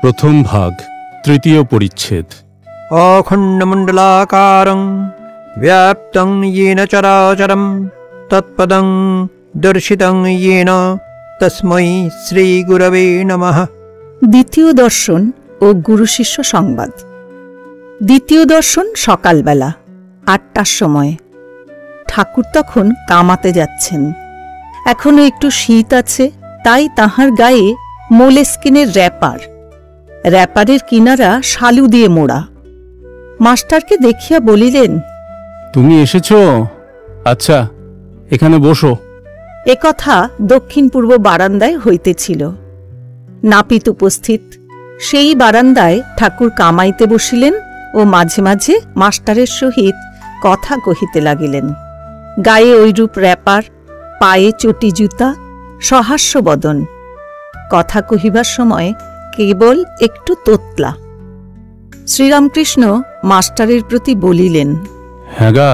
প্রথম ভাগ, তৃতীয় পরিচ্ছেদ। অখণ্ডমণ্ডলাকারং ব্যাপ্তং येन চরাচরম তৎপদং দর্শিতং येन তস্मै শ্রীগুরবে নমঃ। দ্বিতীয় দর্শন ও গুরু শিষ্য সংবাদ। দ্বিতীয় দর্শন সকালবেলা ৮টার সময়। ঠাকুর তখন কামাতে যাচ্ছেন। এখনো একটু শীত আছে, তাই তাহার গায়ে মোলেস্কিনের র্যাপারের কিনারা শালু দিয়ে মোড়া। মাস্টারকে দেখিয়া বলিলেন, তুমি এসেছ? আচ্ছা, এখানে বসো। একথা দক্ষিণ পূর্ব বারান্দায় হইতেছিল। নাপিত উপস্থিত। সেই বারান্দায় ঠাকুর কামাইতে বসিলেন ও মাঝে মাঝে মাস্টারের সহিত কথা কহিতে লাগিলেন। গায়ে ঐরূপ র্যাপার, পায়ে চটি জুতা, সহাস্য বদন। কথা কহিবার সময় কেবল একটু তোতলা। শ্রীরামকৃষ্ণ মাস্টারের প্রতি বলিলেন, হ্যাঁ গা,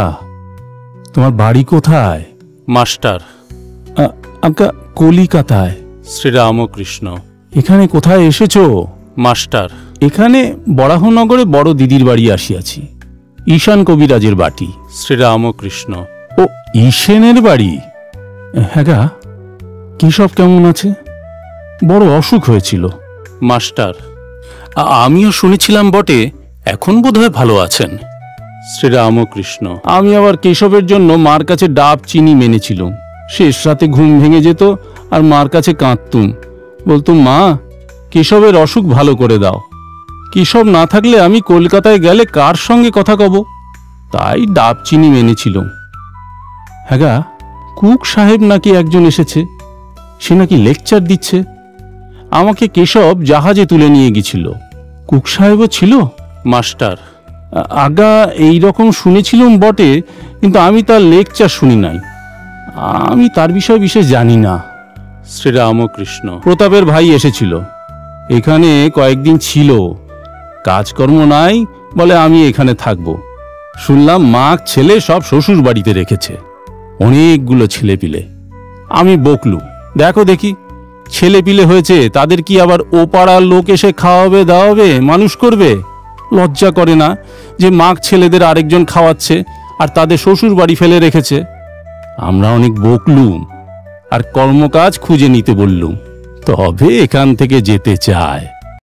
তোমার বাড়ি কোথায়? মাস্টার, আজ্ঞা, কলিকাতায়। শ্রীরামকৃষ্ণ। এখানে কোথায় এসেছ? মাস্টার, এখানে বরাহনগরে বড় দিদির বাড়ি আসিয়াছি, ঈশান কবিরাজের বাটি। শ্রীরামকৃষ্ণ। ও, ঈশেনের বাড়ি। হ্যাঁ গা, কেশব কেমন আছে? বড় অসুখ হয়েছিল। মাস্টার, আমিও শুনেছিলাম বটে, এখন বোধহয় ভালো আছেন। শ্রীরামকৃষ্ণ। আমি আবার কেশবের জন্য মার কাছে ডাব চিনি মেনেছিলুম। শেষ রাতে ঘুম ভেঙে যেত আর মার কাছে কাঁদতুম। বলতুম, মা, কেশবের অসুখ ভালো করে দাও। কেশব না থাকলে আমি কলকাতায় গেলে কার সঙ্গে কথা কব? তাই ডাব চিনি মেনেছিলুম। হ্যাঁ গা, কুক সাহেব নাকি একজন এসেছে, সে নাকি লেকচার দিচ্ছে। আমাকে কেশব জাহাজে তুলে নিয়ে গেছিল। কুক সাহেবও ছিল। মাস্টার, আজ্ঞা, এইরকম শুনেছিলুম বটে, কিন্তু আমি তার লেকচার শুনি নাই। আমি তার বিষয়ে বিশেষ জানি না। শ্রীরামকৃষ্ণ। প্রতাপের ভাই এসেছিল, এখানে কয়েকদিন ছিল। কাজকর্ম নাই বলে আমি এখানে থাকব। শুনলাম মা ছেলে সব শ্বশুর বাড়িতে রেখেছে, অনেকগুলো ছেলেপিলে। আমি বকলু, দেখো দেখি, ছেলেপিলে হয়েছে, তাদের কি আবার ও পাড়ার লোক এসে খাওয়াবে দাওয়াবে, মানুষ করবে? লজ্জা করে না যে মা ছেলেদের আরেকজন খাওয়াচ্ছে আর তাদের শ্বশুর বাড়ি ফেলে রেখেছে? আমরা অনেক বকলুম আর কর্মকাজ খুঁজে নিতে বললুম, তবে এখান থেকে যেতে চায়।